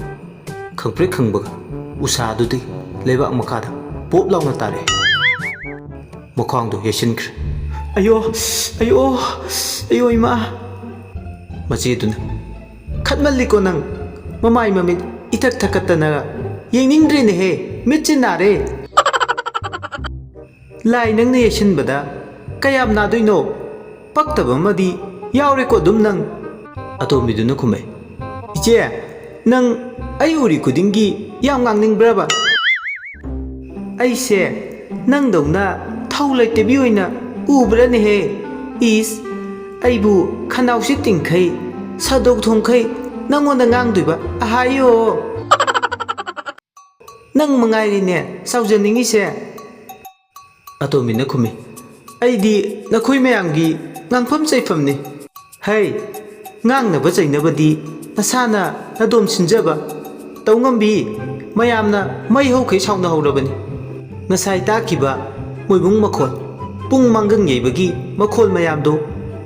ꯈꯪꯄ꯭ꯔꯦꯛ ꯈꯪꯕꯒ ꯎꯁꯥꯗꯨꯗꯒꯤ ꯂꯩꯕꯥꯛ ꯃꯈꯥꯗ ꯄꯣꯞ ꯂꯥꯎꯅ ꯇꯥꯔꯛꯑꯦ ꯃꯈ꯭ꯋꯥꯡꯗꯣ ꯌꯩꯁꯤꯟꯈ꯭ꯔꯦ ꯑꯌꯣ ꯑꯌꯣ ꯑꯌꯣ ꯏꯃꯥ ꯃꯆꯦꯗꯨꯅ ꯈꯠꯃꯜꯂꯤꯀꯣ ꯅꯪ ꯃꯃꯥꯏ ꯃꯃꯤꯠ ꯏꯊꯛ ꯊꯛꯀꯠꯇꯅꯒ ꯌꯦꯡꯅꯤꯡꯗ꯭ꯔꯦꯅꯦꯍꯦ ꯃꯤꯠꯁꯦ ꯅꯥꯔꯦ ꯂꯥꯏ ꯅꯪꯅ ꯌꯩꯁꯤꯟꯕꯗ ꯀꯌꯥꯝ ꯅꯥꯗꯣꯏꯅꯣ ꯄꯛꯇꯕ ꯑꯃꯗꯤ ꯌꯥꯎꯔꯦꯀꯣ ꯑꯗꯨꯝ ꯅꯪ ꯑꯇꯣꯝꯕꯤꯗꯨꯅ ꯈꯨꯝꯃꯦ ꯏꯆꯦ ꯅꯪ ꯑꯩ ꯎꯔꯤ ꯈꯨꯗꯤꯡꯒꯤ ꯌꯥꯝ ꯉꯥꯡꯅꯤꯡꯕ꯭ꯔꯕ ꯑꯩꯁꯦ ꯅꯪꯗꯧꯅ ꯊꯧ ꯂꯩꯇꯕꯤ ꯑꯣꯏꯅ ꯎꯕ꯭ꯔꯅꯦꯍꯦ ꯏꯁ ꯑꯩꯕꯨ ꯈꯅꯥꯎꯁꯤ ꯇꯤꯡꯈꯩ ꯁꯥꯗꯣꯛ ꯊꯣꯡꯈꯩ ꯅꯪꯉꯣꯟꯗ ꯉꯥꯡꯗꯣꯏꯕ ꯑꯍꯥꯌꯣ ꯅꯪ ꯃꯉꯥꯏꯔꯤꯅꯦ ꯁꯥꯎꯖꯅꯤꯡꯉꯤꯁꯦ ꯑꯇꯣꯝꯕꯤꯅ ꯈꯨꯝꯃꯤ ꯑꯩꯗꯤ ꯅꯈꯣꯏ ꯃꯌꯥꯝꯒꯤ ꯉꯥꯡꯐꯝ ꯆꯩꯐꯝꯅꯤ ꯍꯩ ꯉꯥꯡꯅꯕ ꯆꯩꯅꯕꯗꯤ ꯅꯁꯥꯅ ꯅꯗꯣꯝ ꯁꯤꯟꯖꯕ ꯇꯧꯉꯝꯕꯤ ꯃꯌꯥꯝꯅ ꯃꯩ ꯍꯧꯈꯩ ꯁꯥꯎꯅꯍꯧꯔꯕꯅꯤ ꯉꯁꯥꯏ ꯇꯥꯈꯤꯕ ꯃꯣꯏꯕꯨꯡ ꯃꯈꯣꯜ ꯄꯨꯡ ꯃꯥꯡꯒꯪ ꯌꯩꯕꯒꯤ ꯃꯈꯣꯜ ꯃꯌꯥꯝꯗꯣ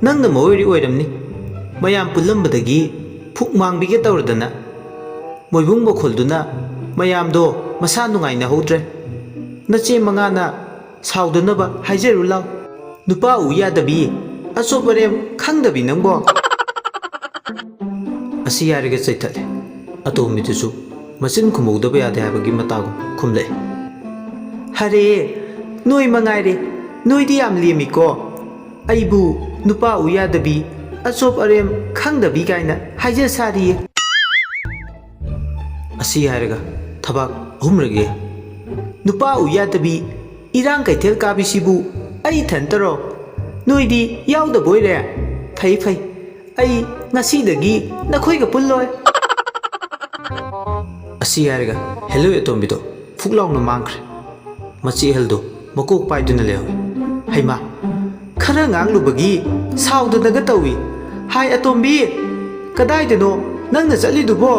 ꯅꯪꯅ ꯃꯑꯣꯏꯔꯤ ꯑꯣꯏꯔꯝꯅꯤ ꯃꯌꯥꯝ ꯄꯨꯜꯂꯝꯕꯗꯒꯤ ꯐꯨꯛ ꯃꯥꯡꯕꯤꯒꯦ ꯇꯧꯔꯗꯅ ꯃꯣꯏꯕꯨꯡ ꯃꯈꯣꯜꯗꯨꯅ ꯃꯌꯥꯝꯗꯣ ꯃꯁꯥ ꯅꯨꯡꯉꯥꯏꯅꯍꯧꯗ꯭ꯔꯦ ꯅꯆꯦ ꯃꯉꯥꯅ ꯁꯥꯎꯗꯅꯕ ꯍꯥꯏꯖꯔꯨ ꯂꯥꯎ ꯅꯨꯄꯥ ꯎ ꯌꯥꯗꯕꯤ ꯑꯆꯣꯞ ꯑꯔꯦꯝ ꯈꯪꯗꯕꯤ ꯅꯪꯕꯣ ꯑꯁꯤ ꯍꯥꯏꯔꯒ ꯆꯩꯊꯠꯂꯦ ꯑꯇꯣꯝꯕꯤꯗꯨꯁꯨ ꯃꯆꯤꯟ ꯈꯨꯝꯍꯧꯗꯕ ꯌꯥꯗꯦ ꯍꯥꯏꯕꯒꯤ ꯃꯇꯥꯒꯨꯝ ꯈꯨꯝꯂꯛꯑꯦ ꯍꯔꯦ ꯅꯣꯏ ꯃꯉꯥꯏꯔꯦ ꯅꯣꯏꯗꯤ ꯌꯥꯝ ꯂꯦꯝꯃꯤꯀꯣ ꯑꯩꯕꯨ ꯅꯨꯄꯥ ꯎ ꯌꯥꯗꯕꯤ ꯑꯆꯣꯞ ꯑꯔꯦꯝ ꯈꯪꯗꯕꯤ ꯀꯥꯏꯅ ꯍꯥꯏꯖ ꯁꯥꯔꯤꯌꯦ ꯑꯁꯤ ꯍꯥꯏꯔꯒ ꯊꯕꯛ ꯑꯍꯨꯝꯔꯛ ꯅꯨꯄꯥ ꯎ ꯌꯥꯗꯕꯤ ꯏꯔꯥꯡ ꯀꯩꯊꯦꯜ ꯀꯥꯕꯤꯁꯤꯕꯨ ꯑꯩ ꯏꯊꯟꯇꯔꯣ ꯅꯣꯏꯗꯤ ꯌꯥꯎꯗꯕꯣꯏꯔꯦ ꯐꯩ ꯐꯩ ꯑꯩ ꯉꯁꯤꯗꯒꯤ ꯅꯈꯣꯏꯒ ꯄꯨꯜꯂꯣꯏ ꯑꯁꯤ ꯍꯥꯏꯔꯒ ꯍꯦꯂꯣꯏ ꯑꯇꯣꯝꯕꯤꯗꯣ ꯐꯨꯛ ꯂꯥꯎꯅ ꯃꯥꯡꯈ꯭ꯔꯦ ꯃꯆꯤ ꯑꯍꯜꯗꯣ ꯃꯀꯣꯛ ꯄꯥꯏꯗꯨꯅ ꯂꯩꯍꯧꯏ ꯍꯩꯃꯥ ꯈꯔ ꯉꯥꯡꯂꯨꯕꯒꯤ ꯁꯥꯎꯗꯅꯒ ꯇꯧꯏ ꯍꯥꯏ ꯑꯇꯣꯝꯕꯤ ꯀꯗꯥꯏꯗꯅꯣ ꯅꯪꯅ ꯆꯠꯂꯤꯗꯨꯕꯣ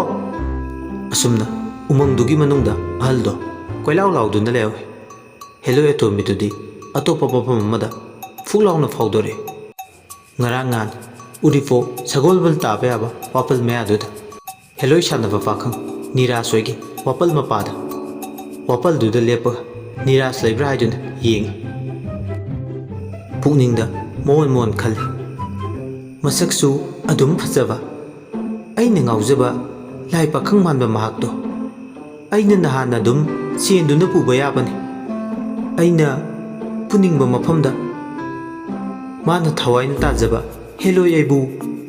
ꯑꯁꯨꯝꯅ ꯎꯃꯪꯗꯨꯒꯤ ꯃꯅꯨꯡꯗ ꯑꯍꯜꯗꯣ ꯀꯣꯏꯂꯥꯎ ꯂꯥꯎꯗꯨꯅ ꯂꯩꯍꯧꯏ ꯍꯦꯂꯣꯏ ꯑꯇꯣꯝꯕꯤꯗꯨꯗꯤ ꯑꯇꯣꯞꯄ ꯃꯐꯝ ꯑꯃꯗ ꯐꯨꯛ ꯂꯥꯎꯅ ꯐꯥꯎꯗꯣꯔꯛꯏ ꯉꯔꯥꯡ ꯅꯍꯥꯟ ꯎꯔꯤꯄꯣꯛ ꯁꯒꯣꯜꯕꯜ ꯇꯥꯕ ꯌꯥꯕ ꯋꯥꯄꯜ ꯃꯌꯥꯗꯨꯗ ꯍꯦꯂꯣꯏ ꯁꯥꯟꯅꯕ ꯄꯥꯈꯪ ꯅꯤꯔꯥꯖ ꯍꯣꯏꯒꯤ ꯋꯥꯄꯜ ꯃꯄꯥꯗ ꯋꯥꯄꯜꯗꯨꯗ ꯂꯦꯞꯄꯒ ꯅꯤꯔꯥꯖ ꯂꯩꯕ꯭ꯔꯥ ꯍꯥꯏꯗꯨꯅ ꯌꯦꯡꯉꯤ ꯄꯨꯛꯅꯤꯡꯗ ꯃꯣꯟ ꯃꯣꯟ ꯈꯜꯂꯤ ꯃꯁꯛꯁꯨ ꯑꯗꯨꯝ ꯐꯖꯕ ꯑꯩꯅ ꯉꯥꯎꯖꯕ ꯂꯥꯏ ꯄꯥꯈꯪ ꯃꯥꯟꯕ ꯃꯍꯥꯛꯇꯣ ꯑꯩꯅ ꯅꯍꯥꯟ ꯑꯗꯨꯝ ꯆꯦꯟꯗꯨꯅ ꯄꯨꯕ ꯌꯥꯕꯅꯤ ꯑꯩꯅ ꯄꯨꯅꯤꯡꯕ ꯃꯐꯝꯗ ꯃꯥꯅ ꯊꯋꯥꯏꯅ ꯇꯥꯖꯕ ꯍꯦꯂꯣꯏ ꯑꯩꯕꯨ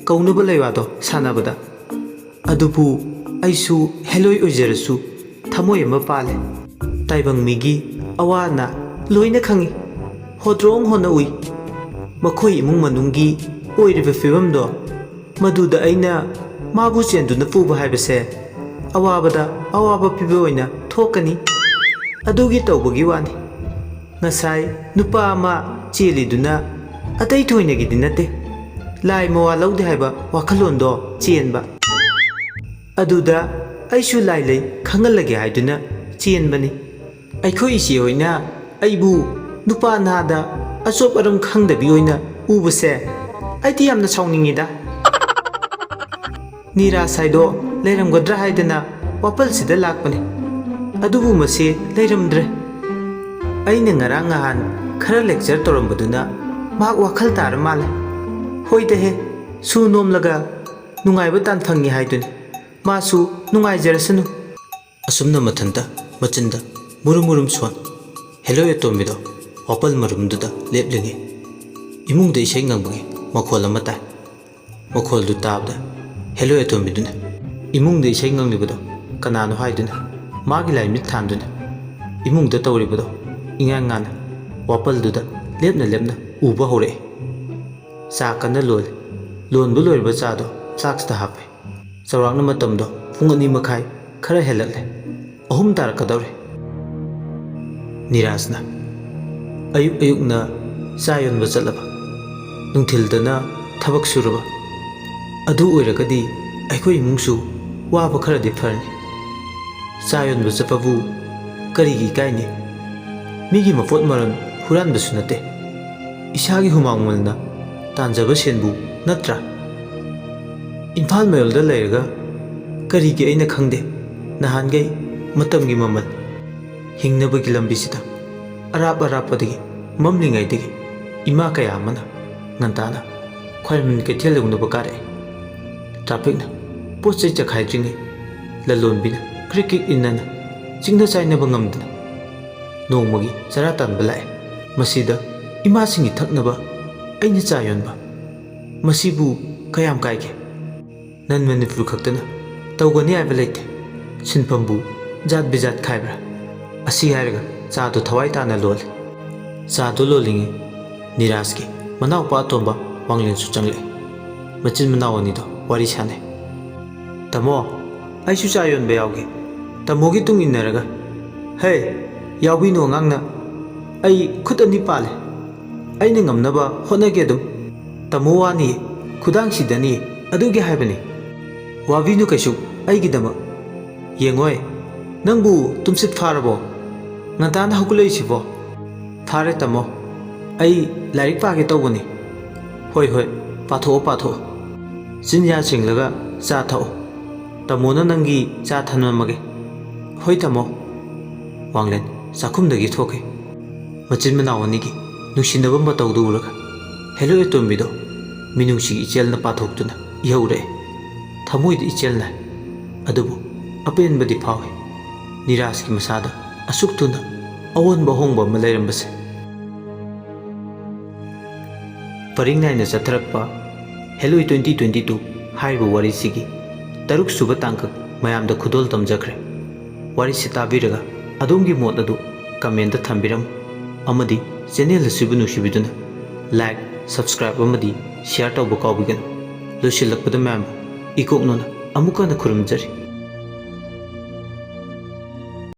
ꯀꯧꯅꯕ ꯂꯩꯋꯥꯗꯣ ꯁꯥꯟꯅꯕꯗ ꯑꯗꯨꯕꯨ ꯑꯩꯁꯨ ꯍꯦꯂꯣꯏ ꯑꯣꯏꯖꯔꯁꯨ ꯊꯃꯣꯏ ꯑꯃ ꯄꯥꯜꯂꯦ ꯇꯥꯏꯕꯪ ꯃꯤꯒꯤ ꯑꯋꯥ ꯑꯅꯥ ꯂꯣꯏꯅ ꯈꯪꯏ ꯍꯣꯗ꯭ꯔꯣꯡ ꯍꯣꯟꯅ ꯎꯏ ꯃꯈꯣꯏ ꯏꯃꯨꯡ ꯃꯅꯨꯡꯒꯤ ꯑꯣꯏꯔꯤꯕ ꯐꯤꯕꯝꯗꯣ ꯃꯗꯨꯗ ꯑꯩꯅ ꯃꯥꯕꯨ ꯆꯦꯟꯗꯨꯅ ꯄꯨꯕ ꯍꯥꯏꯕꯁꯦ ꯑꯋꯥꯕꯗ ꯑꯋꯥꯕ ꯄꯤꯕ ꯑꯣꯏꯅ ꯊꯣꯛꯀꯅꯤ ꯑꯗꯨꯒꯤ ꯇꯧꯕꯒꯤ ꯋꯥꯅꯤ ꯉꯁꯥꯏ ꯅꯨꯄꯥ ꯑꯃ ꯆꯦꯜꯂꯤꯗꯨꯅ ꯑꯇꯩ ꯊꯣꯏꯅꯒꯤꯗꯤ ꯅꯠꯇꯦ ꯂꯥꯏ ꯃꯋꯥ ꯂꯧꯗꯦ ꯍꯥꯏꯕ ꯋꯥꯈꯜꯂꯣꯟꯗꯣ ꯆꯦꯟꯕ ꯑꯗꯨꯗ ꯑꯩꯁꯨ ꯂꯥꯏ ꯂꯩ ꯈꯪꯍꯜꯂꯒꯦ ꯍꯥꯏꯗꯨꯅ ꯆꯦꯟꯕꯅꯤ ꯑꯩꯈꯣꯏ ꯏꯆꯦ ꯍꯣꯏꯅ ꯑꯩꯕꯨ ꯅꯨꯄꯥ ꯅꯍꯥꯗ ꯑꯆꯣꯞ ꯑꯔꯝ ꯈꯪꯗꯕꯤ ꯑꯣꯏꯅ ꯎꯕꯁꯦ ꯑꯩꯗꯤ ꯌꯥꯝꯅ ꯁꯥꯎꯅꯤꯡꯉꯤꯗ ꯅꯤꯔꯥꯖ ꯍꯥꯏꯗꯣ ꯂꯩꯔꯝꯒꯗ꯭ꯔꯥ ꯍꯥꯏꯗꯅ ꯋꯥꯄꯜꯁꯤꯗ ꯂꯥꯛꯄꯅꯤ ꯑꯗꯨꯕꯨ ꯃꯁꯤ ꯂꯩꯔꯝꯗ꯭ꯔꯦ ꯑꯩꯅ ꯉꯔꯥꯡ ꯅꯍꯥꯟ ꯈꯔ ꯂꯦꯛꯆꯔ ꯇꯧꯔꯝꯕꯗꯨꯅ ꯃꯍꯥꯛ ꯋꯥꯈꯜ ꯇꯥꯔ ꯃꯥꯜꯂꯦ ꯍꯣꯏꯗꯍꯦ ꯁꯨ ꯅꯣꯝꯂꯒ ꯅꯨꯡꯉꯥꯏꯕ ꯇꯥꯟꯐꯪꯉꯤ ꯍꯥꯏꯗꯨꯅꯤ ꯃꯥꯁꯨ ꯅꯨꯡꯉꯥꯏꯖꯔꯁꯅꯨ ꯑꯁꯨꯝꯅ ꯃꯊꯟꯇ ꯃꯆꯤꯟꯗ ꯃꯨꯔꯨꯝ ꯃꯨꯔꯨꯝ ꯁꯣꯟ ꯍꯦꯂꯣꯏ ꯑꯇꯣꯝꯕꯤꯗꯣ ꯋꯥꯄꯜ ꯃꯔꯨꯝꯗꯨꯗ ꯂꯦꯞꯂꯤꯉꯩ ꯏꯃꯨꯡꯗ ꯏꯁꯩ ꯉꯪꯕꯒꯤ ꯃꯈꯣꯜ ꯑꯃ ꯇꯥꯏ ꯃꯈꯣꯜꯗꯨ ꯇꯥꯕꯗ ꯍꯦꯂꯣꯏ ꯑꯇꯣꯝꯕꯤꯗꯨꯅ ꯏꯃꯨꯡꯗ ꯏꯁꯩ ꯉꯪꯂꯤꯕꯗꯣ ꯀꯅꯥꯅꯣ ꯍꯥꯏꯗꯨꯅ ꯃꯥꯒꯤ ꯂꯥꯏ ꯃꯤꯠ ꯊꯥꯟꯗꯨꯅ ꯏꯃꯨꯡꯗ ꯇꯧꯔꯤꯕꯗꯣ ꯏꯉꯥꯟ ꯉꯥꯟꯅ ꯋꯥꯄꯜꯗꯨꯗ ꯂꯦꯞꯅ ꯂꯦꯞꯅ ꯎꯕ ꯍꯧꯔꯛꯏ ꯆꯥ ꯀꯟꯅ ꯂꯣꯜꯂꯤ ꯂꯣꯟꯕ ꯂꯣꯏꯔꯕ ꯆꯥꯗꯣ ꯐ꯭ꯂꯥꯛꯁꯇ ꯍꯥꯞꯄꯤ ꯆꯥꯎꯔꯥꯛꯅ ꯃꯇꯝꯗꯣ ꯄꯨꯡ 2:30 ꯈꯔ ꯍꯦꯜꯂꯛꯂꯦ 3 ꯇꯥꯔꯛꯀꯗꯧꯔꯦ ꯅꯤꯔꯥꯖꯅ ꯑꯌꯨꯛ ꯑꯌꯨꯛꯅ ꯆꯥ ꯌꯣꯟꯕ ꯆꯠꯂꯕ ꯅꯨꯡꯊꯤꯜꯗꯅ ꯊꯕꯛ ꯁꯨꯔꯕ ꯑꯗꯨ ꯑꯣꯏꯔꯒꯗꯤ ꯑꯩꯈꯣꯏ ꯏꯃꯨꯡꯁꯨ ꯋꯥꯕ ꯈꯔꯗꯤ ꯐꯔꯅꯤ ꯆꯥ ꯌꯣꯟꯕ ꯆꯠꯄꯕꯨ ꯀꯔꯤꯒꯤ ꯏꯀꯥꯏꯅꯤ ꯃꯤꯒꯤ ꯃꯄꯣꯠ ꯃꯔꯟ ꯍꯨꯔꯥꯟꯕꯁꯨ ꯅꯠꯇꯦ ꯏꯁꯥꯒꯤ ꯍꯨꯃꯥꯡ ꯃꯃꯜꯅ ꯇꯥꯟꯖꯕ ꯁꯦꯟꯕꯨ ꯅꯠꯇ꯭ꯔꯥ ꯏꯝꯐꯥꯜ ꯃꯌꯣꯜꯗ ꯂꯩꯔꯒ ꯀꯔꯤꯒꯤ ꯑꯩꯅ ꯈꯪꯗꯦ ꯅꯍꯥꯟꯒꯩ ꯃꯇꯝꯒꯤ ꯃꯃꯜ ꯍꯤꯡꯅꯕꯒꯤ ꯂꯝꯕꯤꯁꯤꯗ ꯑꯔꯥꯞ ꯑꯔꯥꯞꯄꯗꯒꯤ ꯃꯝꯂꯤꯉꯩꯗꯒꯤ ꯏꯃꯥ ꯀꯌꯥ ꯑꯃꯅ ꯉꯟꯇꯥꯅ ꯈ꯭ꯋꯥꯏꯔꯝꯕꯟ ꯀꯩꯊꯦꯜ ꯌꯧꯅꯕ ꯀꯥꯔꯛꯏ ꯇ꯭ꯔꯥꯐꯤꯛꯅ ꯄꯣꯠ ꯆꯩ ꯆꯈꯥꯏꯗ꯭ꯔꯤꯉꯩ ꯂꯂꯣꯟꯕꯤꯅ ꯀ꯭ꯔꯤꯛ ꯀ꯭ꯔꯤꯛ ꯏꯟꯅꯅ ꯆꯤꯡꯅ ꯆꯥꯏꯅꯕ ꯉꯝꯗꯅ ꯅꯣꯡꯃꯒꯤ ꯆꯔꯥ ꯇꯥꯟꯕ ꯂꯥꯛꯑꯦ ꯃꯁꯤꯗ ꯏꯃꯥꯁꯤꯡꯒꯤ ꯊꯛꯅꯕ ꯑꯩꯅ ꯆꯥ ꯌꯣꯟꯕ ꯃꯁꯤꯕꯨ ꯀꯌꯥꯝ ꯀꯥꯏꯒꯦ ꯅꯟ ꯃꯅꯤꯄꯨꯔ ꯈꯛꯇꯅ ꯇꯧꯒꯅꯤ ꯍꯥꯏꯕ ꯂꯩꯇꯦ ꯁꯤꯟꯐꯝꯕꯨ ꯖꯥꯠ ꯕꯤꯖꯥꯠ ꯈꯥꯏꯕ꯭ꯔꯥ ꯑꯁꯤ ꯍꯥꯏꯔꯒ ꯆꯥꯗꯨ ꯊꯋꯥꯏ ꯇꯥꯅ ꯂꯣꯜꯂꯤ ꯆꯥꯗꯨ ꯂꯣꯜꯂꯤꯉꯩ ꯅꯤꯔꯥꯖꯀꯤ ꯃꯅꯥꯎꯄꯥ ꯑꯇꯣꯝꯕ ꯋꯥꯡꯂꯦꯟꯁꯨ ꯆꯪꯂꯛꯏ ꯃꯆꯤꯟ ꯃꯅꯥꯎ ꯑꯅꯤꯗꯣ ꯋꯥꯔꯤ ꯁꯥꯟꯅꯩ ꯇꯥꯃꯣ ꯑꯩꯁꯨ ꯆꯥ ꯌꯣꯟꯕ ꯌꯥꯎꯒꯦ ꯇꯥꯃꯣꯒꯤ ꯇꯨꯡ ꯏꯟꯅꯔꯒ ꯍꯦ ꯌꯥꯎꯕꯤꯅꯨ ꯑꯉꯥꯡꯅ ꯑꯩ ꯈꯨꯠ 2 ꯄꯥꯜꯂꯦ ꯑꯩꯅ ꯉꯝꯅꯕ ꯍꯣꯠꯅꯒꯦ ꯑꯗꯨꯝ ꯇꯥꯃꯣ ꯋꯥꯅꯤꯌꯦ ꯈꯨꯗꯥꯡꯁꯤꯗꯅꯤ ꯑꯗꯨꯒꯤ ꯍꯥꯏꯕꯅꯤ ꯋꯥꯕꯤꯅꯨ ꯀꯩꯁꯨ ꯑꯩꯒꯤꯗꯃꯛ ꯌꯦꯡꯉꯣꯏ ꯅꯪꯕꯨ ꯇꯨꯝꯁꯤꯠ ꯐꯥꯔꯕꯣ ꯉꯟꯇꯥꯅ ꯍꯧꯒꯠꯂꯛꯏꯁꯤꯕꯣ ꯐꯥꯔꯦ ꯇꯥꯃꯣ ꯑꯩ ꯂꯥꯏꯔꯤꯛ ꯄꯥꯒꯦ ꯇꯧꯕꯅꯤ ꯍꯣꯏ ꯍꯣꯏ ꯄꯥꯊꯣꯛꯑꯣ ꯄꯥꯊꯣꯛꯑꯣ ꯆꯤꯟꯌꯥ ꯁꯦꯡꯂꯒ ꯆꯥ ꯊꯛꯑꯣ ꯇꯥꯃꯣꯅ ꯅꯪꯒꯤ ꯆꯥ ꯊꯅꯝꯃꯒꯦ ꯍꯣꯏ ꯇꯥꯃꯣ ꯋꯥꯡꯂꯦꯟ ꯆꯥꯛꯈꯨꯝꯗꯒꯤ ꯊꯣꯛꯈꯤ ꯃꯆꯤꯟ ꯃꯅꯥꯎ ꯑꯅꯤꯒꯤ ꯅꯨꯡꯁꯤꯅꯕ ꯃꯇꯧꯗꯨ ꯎꯔꯒ ꯍꯦꯂꯣꯏ ꯑꯇꯣꯝꯕꯤꯗꯣ ꯃꯤꯅꯨꯡꯁꯤꯒꯤ ꯏꯆꯦꯜꯅ ꯄꯥꯊꯣꯛꯇꯨꯅ ꯏꯍꯧꯔꯛꯑꯦ ꯊꯃꯣꯏꯗ ꯏꯆꯦꯜ ꯅꯥꯏ ꯑꯗꯨꯕꯨ ꯑꯄꯦꯟꯕꯗꯤ ꯐꯥꯎꯏ ꯅꯤꯔꯥꯖꯀꯤ ꯃꯁꯥꯗ ꯑꯁꯨꯛ ꯊꯨꯅ ꯑꯑꯣꯟꯕ ꯑꯍꯣꯡꯕ ꯑꯃ ꯂꯩꯔꯝꯕꯁꯦ ꯄꯔꯤꯡ ꯅꯥꯏꯅ ꯆꯠꯊꯔꯛꯄ ꯍꯦꯂꯣꯏ 2022 ꯍꯥꯏꯔꯤꯕ ꯋꯥꯔꯤꯁꯤꯒꯤ ꯇꯔꯨꯛ ꯁꯨꯕ ꯇꯥꯡꯀꯛ ꯃꯌꯥꯝꯗ ꯈꯨꯗꯣꯜ ꯇꯝꯖꯈ꯭ꯔꯦ꯫ ꯋꯥꯔꯤꯁꯤ ꯇꯥꯕꯤꯔꯒ ꯑꯗꯣꯝꯒꯤ ꯃꯣꯠ ꯑꯗꯨ ꯀꯃꯦꯟꯇ ꯊꯝꯕꯤꯔꯝꯃꯨ ꯑꯃꯗꯤ ꯆꯦꯅꯦꯜ ꯑꯁꯤꯕꯨ ꯅꯨꯡꯁꯤꯕꯤꯗꯨꯅ ꯂꯥꯏꯛ, ꯁꯕꯁꯀ꯭ꯔꯥꯏꯕ ꯑꯃꯗꯤ ꯁꯤꯌꯥꯔ ꯇꯧꯕ ꯀꯥꯎꯕꯤꯒꯅꯨ꯫ ꯂꯣꯏꯁꯤꯜꯂꯛꯄꯗ ꯃꯌꯥꯝꯕꯨ ꯏꯀꯣꯛꯅꯣꯅ ꯑꯃꯨꯛ ꯍꯟꯅ ꯈꯨꯔꯨꯝꯖꯔꯤ꯫